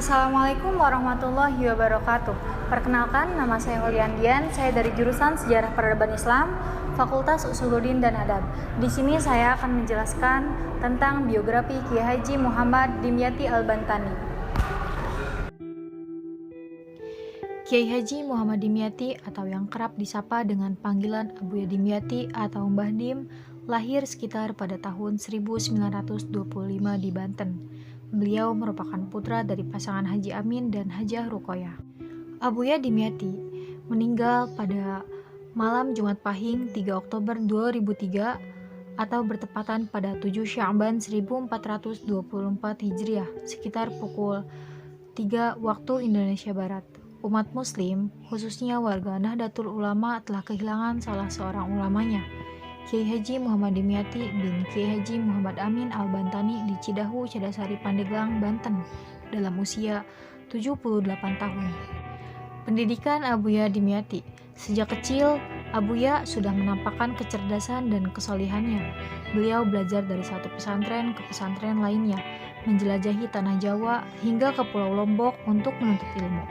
Assalamualaikum warahmatullahi wabarakatuh. Perkenalkan, nama saya Huliandian. Saya dari jurusan Sejarah Peradaban Islam, Fakultas Usuluddin dan Adab. Di sini saya akan menjelaskan tentang biografi Kiai Haji Muhammad Dimyati Al-Bantani. Kiai Haji Muhammad Dimyati atau yang kerap disapa dengan panggilan Abuya Dimyati atau Mbah Dim, lahir sekitar pada tahun 1925 di Banten. Beliau merupakan putra dari pasangan Haji Amin dan Hajah Ruqoyah. Abuya Dimyati meninggal pada malam Jumat Pahing 3 Oktober 2003 atau bertepatan pada 7 Sya'ban 1424 Hijriah sekitar pukul 3 waktu Indonesia Barat. Umat Muslim, khususnya warga Nahdlatul Ulama, telah kehilangan salah seorang ulamanya, Kiai Haji Muhammad Dimyati bin Kiai Haji Muhammad Amin Al-Bantani di Cidahu, Cadasari, Pandeglang, Banten dalam usia 78 tahun. Pendidikan Abuya Dimyati. Sejak kecil, Abuya sudah menampakkan kecerdasan dan kesolihannya. Beliau belajar dari satu pesantren ke pesantren lainnya, menjelajahi tanah Jawa hingga ke Pulau Lombok untuk menuntut ilmu.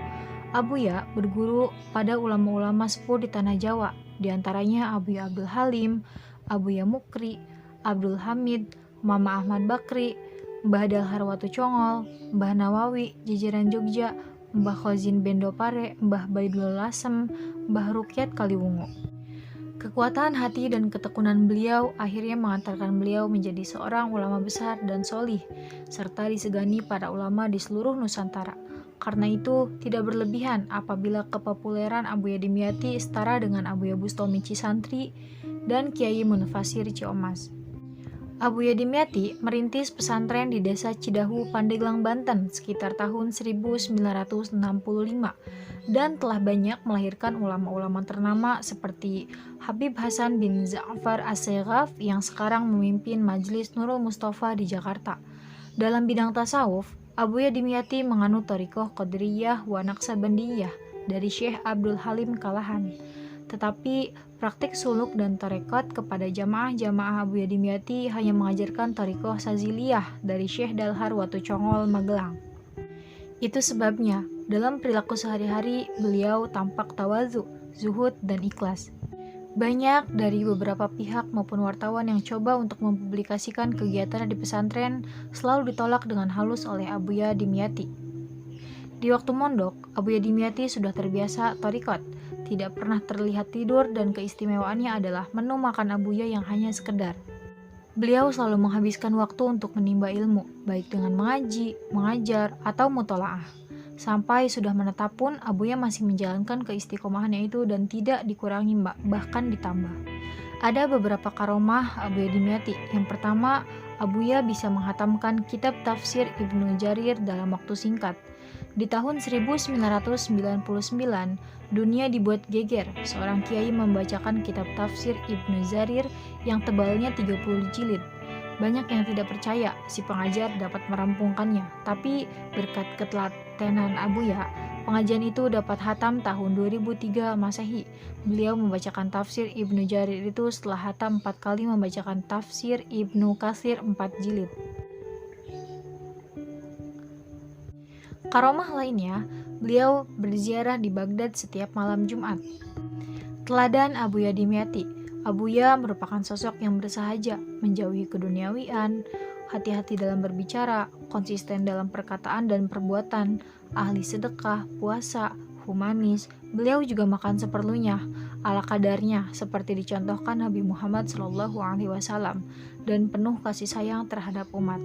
Abuya berguru pada ulama-ulama sepuh di tanah Jawa, di antaranya Abuya Abdul Halim, Abuya Mukri, Abdul Hamid, Mama Ahmad Bakri, Mbah Dalhar Watu Congol, Mbah Nawawi, Jajaran Jogja, Mbah Khozin Bendo Pare, Mbah Baidul Lasem, Mbah Rukyat Kaliwungu. Kekuatan hati dan ketekunan beliau akhirnya mengantarkan beliau menjadi seorang ulama besar dan solih, serta disegani para ulama di seluruh Nusantara. Karena itu, tidak berlebihan apabila kepopuleran Abuya Dimyati setara dengan Abuya Bustomi Cisantri dan Kiai Munfasir Ciomas. Abuya Dimyati merintis pesantren di desa Cidahu, Pandeglang, Banten sekitar tahun 1965 dan telah banyak melahirkan ulama-ulama ternama seperti Habib Hasan bin Ja'far As-Seghaf yang sekarang memimpin Majelis Nurul Mustafa di Jakarta. Dalam bidang tasawuf, Abuya Dimyati menganut thariqah Qadiriyah wa Naqsabandiyah dari Syekh Abdul Halim Kalahan. Tetapi praktik suluk dan tarekat kepada jamaah-jamaah Abuya Dimyati hanya mengajarkan thariqah Saziliyah dari Syekh Dalhar Watu Congol Magelang. Itu sebabnya dalam perilaku sehari-hari beliau tampak tawadhu, zuhud, dan ikhlas. Banyak dari beberapa pihak maupun wartawan yang coba untuk mempublikasikan kegiatan di pesantren selalu ditolak dengan halus oleh Abuya Dimyati. Di waktu mondok, Abuya Dimyati sudah terbiasa thariqat, tidak pernah terlihat tidur, dan keistimewaannya adalah menu makan Abuya yang hanya sekedar. Beliau selalu menghabiskan waktu untuk menimba ilmu, baik dengan mengaji, mengajar, atau mutolaah. Sampai sudah menetap pun, Abuya masih menjalankan keistiqomahannya itu dan tidak dikurangi, bahkan ditambah. Ada beberapa karomah Abuya Dimyati. Yang pertama, Abuya bisa menghatamkan kitab tafsir Ibnu Jarir dalam waktu singkat. Di tahun 1999, dunia dibuat geger. Seorang kiai membacakan kitab tafsir Ibnu Jarir yang tebalnya 30 jilid. Banyak yang tidak percaya si pengajar dapat merampungkannya, tapi berkat ketelatenan Abuya, pengajian itu dapat hatam tahun 2003 Masehi. Beliau membacakan tafsir Ibnu Jarir itu setelah hatam 4 kali membacakan tafsir Ibnu Katsir 4 jilid. Karomah lainnya, beliau berziarah di Baghdad setiap malam Jumat. Teladan Abuya Dimyati. Abuya merupakan sosok yang bersahaja, menjauhi keduniawian, hati-hati dalam berbicara, konsisten dalam perkataan dan perbuatan, ahli sedekah, puasa, humanis. Beliau juga makan seperlunya, ala kadarnya, seperti dicontohkan Nabi Muhammad SAW, dan penuh kasih sayang terhadap umat.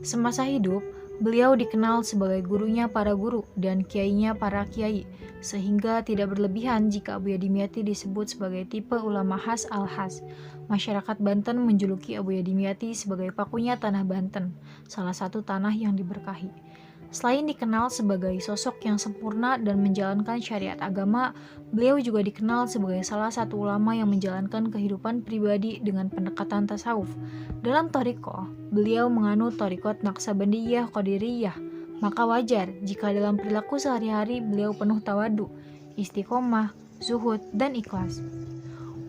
Semasa hidup, beliau dikenal sebagai gurunya para guru dan kiainya para kiai, sehingga tidak berlebihan jika Abuya Dimyati disebut sebagai tipe ulama khas al-khas. Masyarakat Banten menjuluki Abuya Dimyati sebagai pakunya tanah Banten, salah satu tanah yang diberkahi. Selain dikenal sebagai sosok yang sempurna dan menjalankan syariat agama, beliau juga dikenal sebagai salah satu ulama yang menjalankan kehidupan pribadi dengan pendekatan tasawuf. Dalam thariqah, beliau menganut thariqat Naqsabandiyah Qadiriyah, maka wajar jika dalam perilaku sehari-hari beliau penuh tawadu, istiqomah, zuhud, dan ikhlas.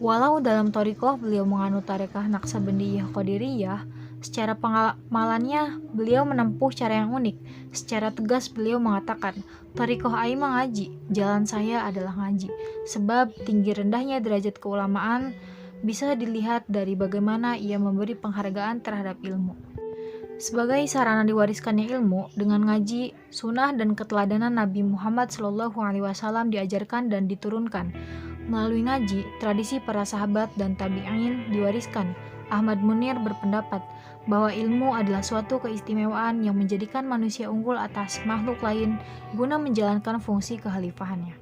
Walau dalam thariqah beliau menganut tarekah Naqsabandiyah Qadiriyah, Secara pengamalannya, beliau menempuh cara yang unik. Secara tegas beliau mengatakan, "Thariqah ai ngaji, jalan saya adalah ngaji." Sebab tinggi rendahnya derajat keulamaan bisa dilihat dari bagaimana ia memberi penghargaan terhadap ilmu. Sebagai sarana diwariskannya ilmu, dengan ngaji, sunnah dan keteladanan Nabi Muhammad SAW diajarkan dan diturunkan. Melalui ngaji, tradisi para sahabat dan tabi'in diwariskan. Ahmad Munir berpendapat bahwa ilmu adalah suatu keistimewaan yang menjadikan manusia unggul atas makhluk lain guna menjalankan fungsi kekhalifahannya.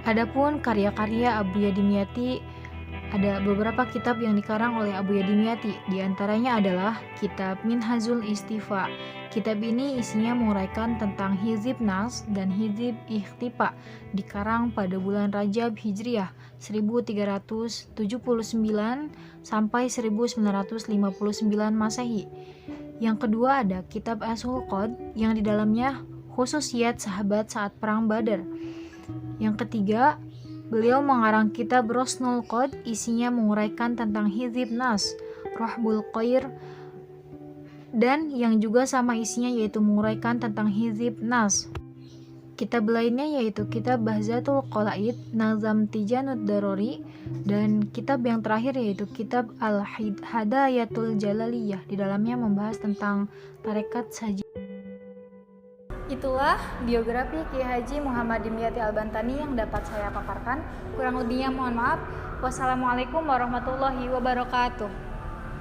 Adapun karya-karya Abuya Dimyati, ada beberapa kitab yang dikarang oleh Abuya Dimyati, di antaranya adalah kitab Minhajul Istifa. Kitab ini isinya menguraikan tentang Hizib Nas dan Hizib Ikhtifa, dikarang pada bulan Rajab Hijriah 1379 sampai 1959 Masehi. Yang kedua ada kitab Ashul Qad yang di dalamnya khususiyat sahabat saat perang Badar. Yang ketiga, beliau mengarang kitab Rosnul Qad, isinya menguraikan tentang Hizib Nas, Rohbul Qair, dan yang juga sama isinya yaitu menguraikan tentang Hizib Nas. Kitab lainnya yaitu kitab Bahzatul Qalaid, Nazam Tijanud Darori, dan kitab yang terakhir yaitu kitab Al-Hadayatul Jalaliyah, di dalamnya membahas tentang tarekat saji. Itulah biografi Kiai Haji Muhammad Dimyati Al-Bantani yang dapat saya paparkan. Kurang lebihnya mohon maaf. Wassalamualaikum warahmatullahi wabarakatuh.